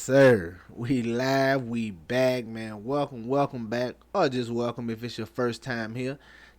sir. We live, we back, man. Welcome back, or just welcome if it's your first time here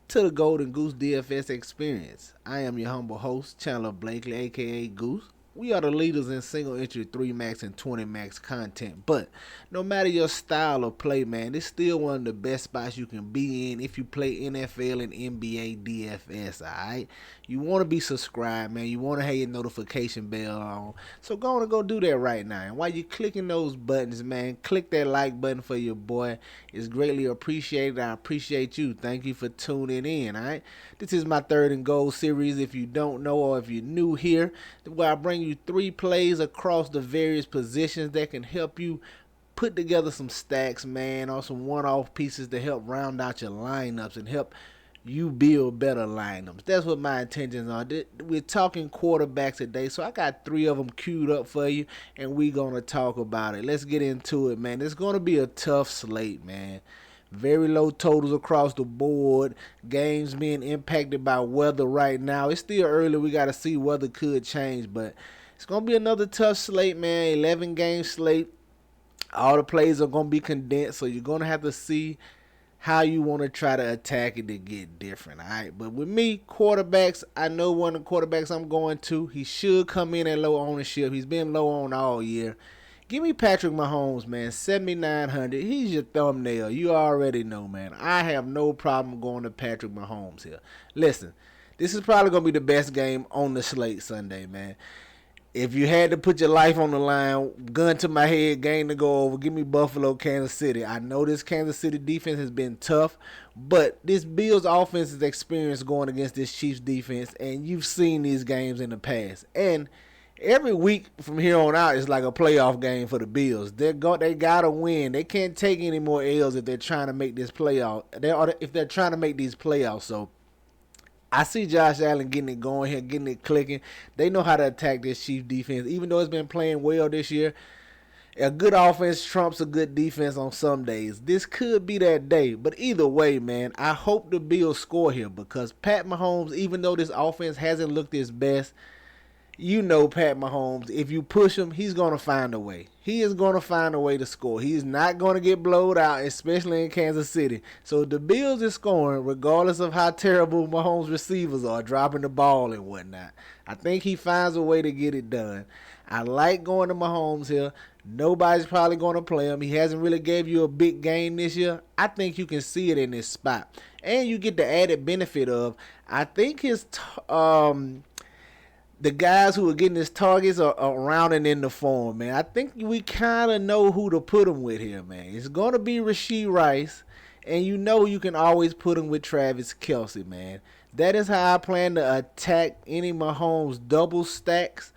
to the Golden Goose DFS experience. I am your humble host, Chandler Blakely, aka Goose. We are the leaders in single entry 3 max and 20 max content. But no matter your style of play, man, it's still one of the best spots you can be in if you play NFL and NBA DFS, alright? You want to be subscribed, man. You want to have your notification bell on. So go on and go do that right now. And while you're clicking those buttons, man, click that like button for your boy. It's greatly appreciated. I appreciate you. Thank you for tuning in, alright? This is my third and goal series. If you don't know or if you're new here, where I bring you 3 plays across the various positions that can help you put together some stacks, man, or some one-off pieces to help round out your lineups and help you build better lineups. That's what my intentions are. We're talking quarterbacks today, so I got 3 of them queued up for you, and we're going to talk about it. Let's get into it, man. It's going to be a tough slate, man. Very low totals across the board. Games being impacted by weather right now. It's still early. We got to see weather could change, but it's going to be another tough slate, man. 11-game slate. All the plays are going to be condensed, so you're going to have to see how you want to try to attack it to get different, all right? But with me, quarterbacks, I know one of the quarterbacks I'm going to. He should come in at low ownership. He's been low on all year. Give me Patrick Mahomes, man, 7,900. He's your thumbnail. You already know, man. I have no problem going to Patrick Mahomes here. Listen, this is probably going to be the best game on the slate Sunday, man. If you had to put your life on the line, gun to my head, game to go over, give me Buffalo, Kansas City. I know this Kansas City defense has been tough, but this Bills offense is experienced going against this Chiefs defense, and you've seen these games in the past. And every week from here on out is like a playoff game for the Bills. They gotta win. They can't take any more L's if they're trying to make this playoff. If they're trying to make these playoffs. So I see Josh Allen getting it going here, getting it clicking. They know how to attack this Chiefs defense, even though it's been playing well this year. A good offense trumps a good defense on some days. This could be that day. But either way, man, I hope the Bills score here because Pat Mahomes, even though this offense hasn't looked its best, you know Pat Mahomes, if you push him, he's going to find a way. He is going to find a way to score. He's not going to get blowed out, especially in Kansas City. So the Bills is scoring regardless of how terrible Mahomes' receivers are, dropping the ball and whatnot. I think he finds a way to get it done. I like going to Mahomes here. Nobody's probably going to play him. He hasn't really gave you a big game this year. I think you can see it in this spot. And you get the added benefit of, I think the guys who are getting his targets are rounding in the form, man. I think we kind of know who to put him with here, man. It's going to be Rashee Rice, and you know you can always put him with Travis Kelce, man. That is how I plan to attack any Mahomes double stacks.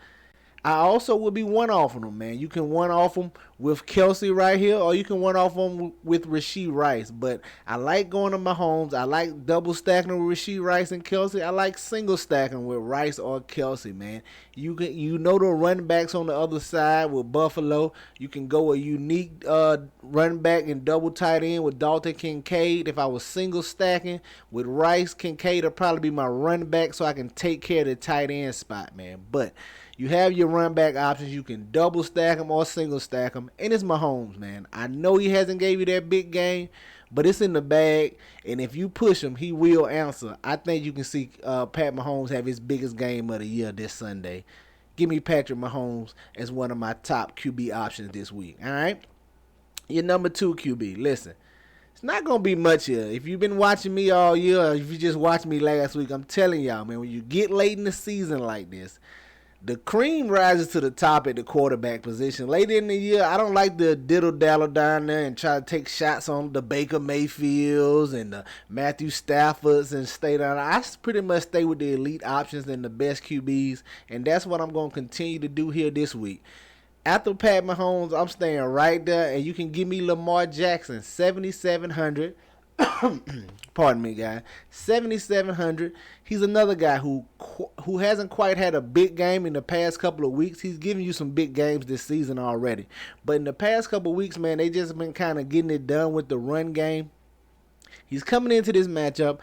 I also will be one-offing them, man. You can one-off them with Kelce right here, or you can one-off them with Rashee Rice. But I like going to Mahomes. I like double stacking with Rashee Rice and Kelce. I like single stacking with Rice or Kelce, man. You know the running backs on the other side with Buffalo. You can go a unique running back and double tight end with Dalton Kincaid. If I was single stacking with Rice, Kincaid will probably be my running back so I can take care of the tight end spot, man. But you have your run back options. You can double stack them or single stack them. And it's Mahomes, man. I know he hasn't gave you that big game, but it's in the bag. And if you push him, he will answer. I think you can see Pat Mahomes have his biggest game of the year this Sunday. Give me Patrick Mahomes as one of my top QB options this week. All right? Your number 2 QB. Listen. It's not going to be much here. If you've been watching me all year, or if you just watched me last week, I'm telling y'all, man, when you get late in the season like this, the cream rises to the top at the quarterback position. Later in the year, I don't like the diddle-daddle down there and try to take shots on the Baker Mayfields and the Matthew Staffords and stay down there. I pretty much stay with the elite options and the best QBs, and that's what I'm going to continue to do here this week. After Pat Mahomes, I'm staying right there, and you can give me Lamar Jackson, 7,700. Pardon me, guys. 7,700. He's another guy who hasn't quite had a big game in the past couple of weeks. He's giving you some big games this season already. But in the past couple of weeks, man, they just been kind of getting it done with the run game. He's coming into this matchup.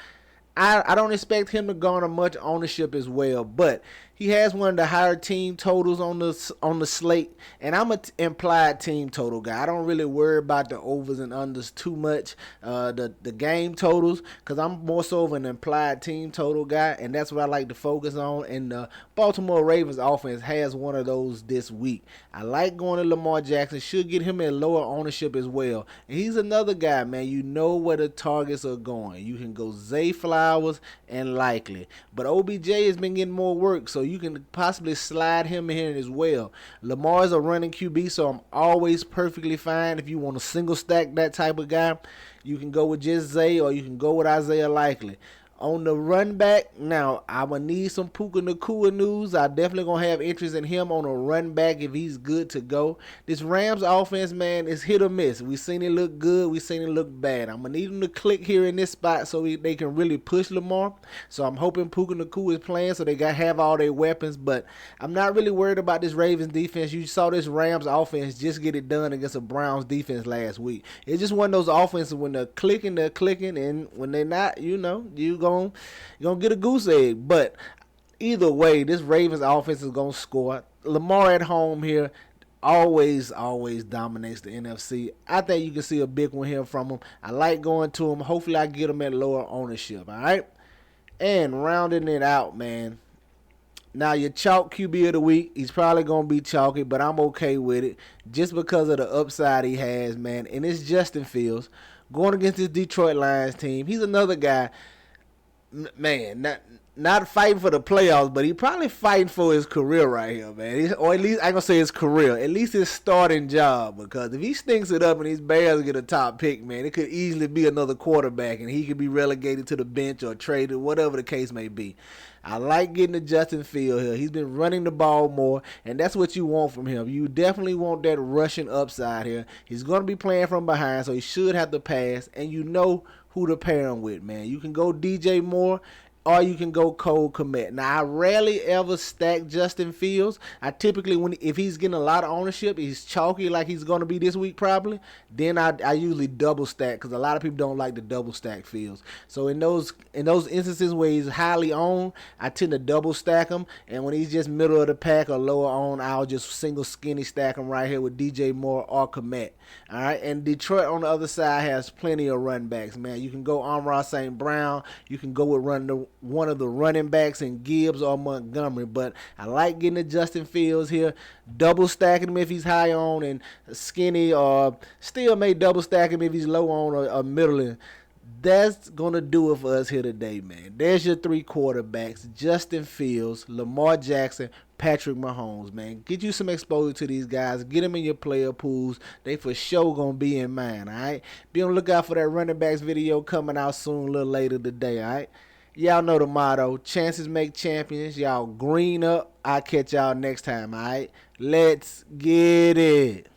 I don't expect him to garner much ownership as well, but He has one of the higher team totals on the slate, and I'm a implied team total guy. I don't really worry about the overs and unders too much, the game totals, because I'm more so of an implied team total guy, and that's what I like to focus on. And the Baltimore Ravens offense has one of those this week. I like going to Lamar Jackson. Should get him at lower ownership as well. And he's another guy, man. You know where the targets are going. You can go Zay Flowers and Likely. But OBJ has been getting more work, so you can possibly slide him in as well. Lamar is a running QB, so I'm always perfectly fine. If you want to single stack that type of guy, you can go with just Zay or you can go with Isaiah Likely. On the run back, now I'm going to need some Puka Nacua news. I definitely going to have interest in him on a run back if he's good to go. This Rams offense, man, is hit or miss. We've seen it look good. We've seen it look bad. I'm going to need them to click here in this spot so they can really push Lamar. So I'm hoping Puka Nacua is playing so they got have all their weapons. But I'm not really worried about this Ravens defense. You saw this Rams offense just get it done against a Browns defense last week. It's just one of those offenses when they're clicking, and when they're not, you're gonna get a goose egg. But either way, this Ravens offense is gonna score. Lamar at home here always dominates the NFC. I think you can see a big one here from him. I like going to him. Hopefully I get him at lower ownership. All right, and rounding it out, man. Now, your chalk QB of the week, he's probably going to be chalky, but I'm okay with it just because of the upside he has, man. And it's Justin Fields going against this Detroit Lions team. He's another guy, man, not fighting for the playoffs, but he probably fighting for his career right here, man. Or at least, I ain't going to say his career, at least his starting job. Because if he stinks it up and these Bears get a top pick, man, it could easily be another quarterback, and he could be relegated to the bench or traded, whatever the case may be. I like getting to Justin Fields here. He's been running the ball more, and that's what you want from him. You definitely want that rushing upside here. He's going to be playing from behind, so he should have to pass, and you know who to pair him with, man. You can go DJ Moore, or you can go Cole Kmet. Now, I rarely ever stack Justin Fields. I typically, if he's getting a lot of ownership, he's chalky like he's going to be this week probably, then I usually double stack because a lot of people don't like the double stack Fields. So in those instances where he's highly owned, I tend to double stack him. And when he's just middle of the pack or lower owned, I'll just single skinny stack him right here with DJ Moore or Kmet. All right, and Detroit on the other side has plenty of run backs, man. You can go Amon-Ra St. Brown. You can go with one of the running backs in Gibbs or Montgomery. But I like getting to Justin Fields here, double stacking him if he's high on and skinny, or still may double stack him if he's low on or middling. That's going to do it for us here today, man. There's your three quarterbacks, Justin Fields, Lamar Jackson, Patrick Mahomes, man. Get you some exposure to these guys. Get them in your player pools. They for sure going to be in mine, all right? Be on the lookout for that running backs video coming out soon, a little later today, all right? Y'all know the motto, chances make champions. Y'all green up. I'll catch y'all next time, all right? Let's get it.